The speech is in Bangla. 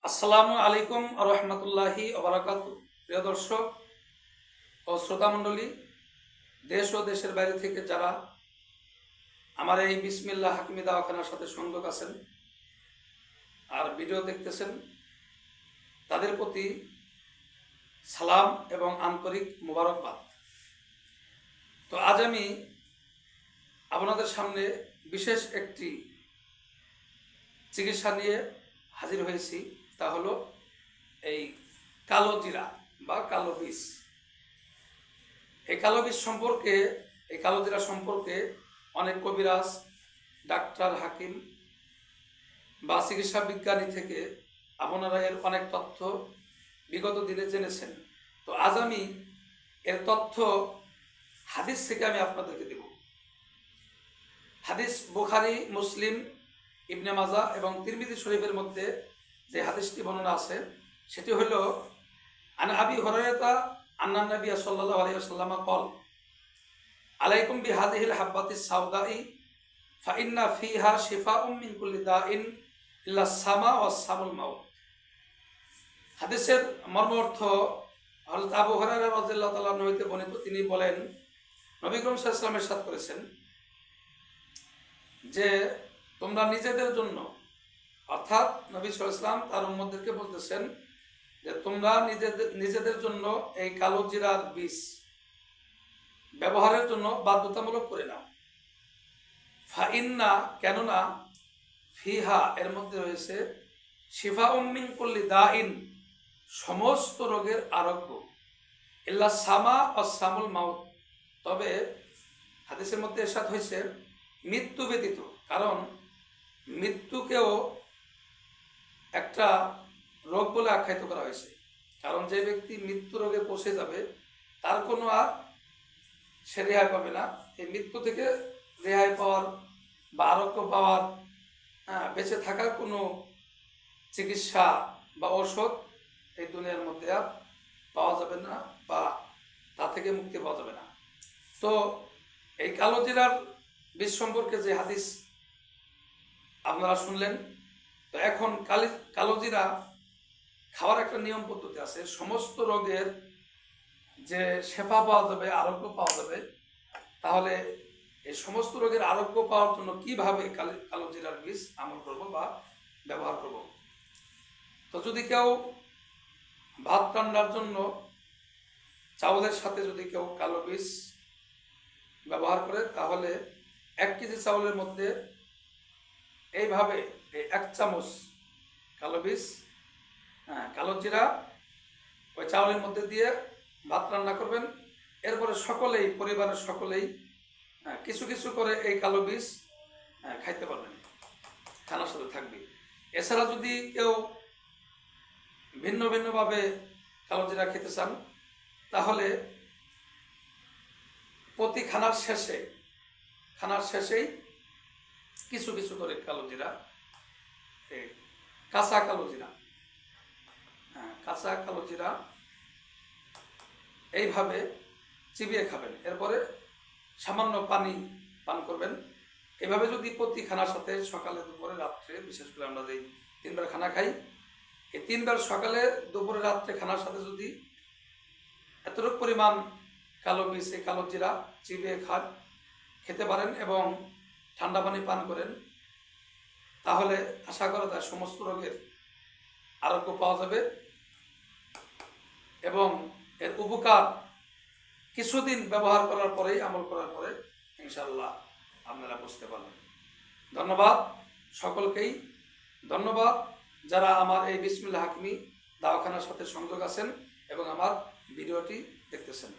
আসসালামু আলাইকুম রহমতুল্লাহি ওবারাকাতু। প্রিয় দর্শক ও শ্রোতামণ্ডলী, দেশ ও দেশের বাইরে থেকে যারা আমার এই বিসমিল্লাহ হাকিমি দাওয়াখানার সাথে সংযোগ আছেন আর ভিডিও দেখতেছেন, তাদের প্রতি সালাম এবং আন্তরিক মোবারকবাদ। তো আজ আমি আপনাদের সামনে বিশেষ একটি চিকিৎসা নিয়ে হাজির হয়েছি। তা হলো এই কালো জিরা বা কালো বীজ। এই কালো বীজ সম্পর্কে, এই কালো জিরা সম্পর্কে অনেক কবিরাজ, ডাক্তার, হাকিম বা চিকিৎসা বিজ্ঞানী থেকে আপনারা এর অনেক তথ্য বিগত দিনে জেনেছেন। তো আজ আমি এর তথ্য হাদিস থেকে আমি আপনাদেরকে দেব। হাদিস বুখারী, মুসলিম, ইবনে মাজাহ এবং তিরমিজি শরীফের মধ্যে যে হাদিসটি বর্ণনা আছে সেটি হলো আন আবি হুরায়রা আন্না নবী সাল্লাল্লাহু আলাইহি ওয়াসাল্লাম قال আলাইকুম বিহাদিহিল হাব্বাতিস সাউদাই ফাইন্না ফিহা শিফাউম মিন কুল্লি দাইন ইল্লা সামা ওয়াস সামুল মাউত। হাদিসের মর্মার্থ হযরত আবু হুরায়রা রাদিয়াল্লাহু তাআলা আনহু হতে বর্ণিত। তিনি বলেন, নবী করিম সাল্লাল্লাহু আলাইহি ওয়াসাল্লাম ইরশাদ করেছেন যে তোমরা নিজেদের জন্য, অর্থাৎ নবী সাল্লাল্লাহু আলাইহি ওয়াসাল্লাম তার উম্মতদেরকে বলতেছেন যে তোমরা নিজেদের জন্য এই কালো জিরার বীজ ব্যবহারের জন্য বাধ্যতামূলক করে নাও। ফাইন্না, কেননা, ফিহা, এর মধ্যে রয়েছে, শিফাউম মিন কুল্লি দাইন, সমস্ত রোগের আরোগ্য, ইল্লা সামা ওয়াস সামুল মাউত, তবে হাদিসের মধ্যে ইরশাদ হয়েছে মৃত্যু ব্যতীত, কারণ মৃত্যুকেও একটা রোগ বলে আখ্যায়িত করা হয়েছে। কারণ যে ব্যক্তি মৃত্যু রোগে পৌঁছে যাবে তার কোনো আর সে রেহাই পাবে না। এই মৃত্যু থেকে রেহাই পাওয়ার বা আরোগ্য পাওয়ার, বেঁচে থাকার কোনো চিকিৎসা বা ঔষধ এই দুনিয়ার মধ্যে আর পাওয়া যাবে না বা তা থেকে মুক্তি পাওয়া যাবে না। তো এই কালো জিরার বীজ সম্পর্কে যে হাদিস আপনারা শুনলেন, তো এখন কালো জিরা খাওয়ার একটা নিয়ম পদ্ধতি আছে। সমস্ত রোগের যে শেফা পাওয়া যাবে, আরোগ্য পাওয়া যাবে, তাহলে এই সমস্ত রোগের আরোগ্য পাওয়ার জন্য কিভাবে কালো জিরার বীজ আমল করব বা ব্যবহার করব। তো যদি কেউ ভাত রান্নার জন্য চাউলের সাথে যদি কেউ কালো বীজ ব্যবহার করে, তাহলে 1 কেজি চাউলের মধ্যে এইভাবে 1 চামচ কালো বীজ, কালো জিরা ওই চাউলের মধ্যে দিয়ে ভাত রান্না করবেন। এরপরে সকলেই, পরিবারের সকলেই কিছু কিছু করে এই কালো বীজ খাইতে পারবেন, খানার সাথে থাকবে। এছাড়া যদি কেউ ভিন্ন ভিন্নভাবে কালো জিরা খেতে চান, তাহলে প্রতি খানার শেষেই কিছু কিছু করে কালো জিরা, কাঁচা কালো জিরা এইভাবে চিবিয়ে খাবেন। এরপরে সামান্য পানি পান করবেন। এভাবে যদি প্রতি খানার সাথে সকালে, দুপুরে, রাত্রে, বিশেষ করে আমরা যেই 3 বার খানা খাই, এই 3 বার সকালে, দুপুরে, রাত্রে খানার সাথে যদি এতটুকু পরিমাণ কালো বীজ, এই কালো জিরা চিবিয়ে খেতে পারেন এবং ঠান্ডা পানি পান করেন, তাহলে আশা করা যায় সমস্ত রোগের আরোগ্য পাওয়া যাবে এবং এর উপকার কিছুদিন ব্যবহার করার পরেই, আমল করার পরে ইনশাআল্লাহ আপনারা বুঝতে পারবেন। ধন্যবাদ সকলকেই। ধন্যবাদ যারা আমার এই বিসমিল্লাহ হাকিমি দাওয়াখানার সাথে সংযোগ আছেন এবং আমার ভিডিওটি দেখতেছেন।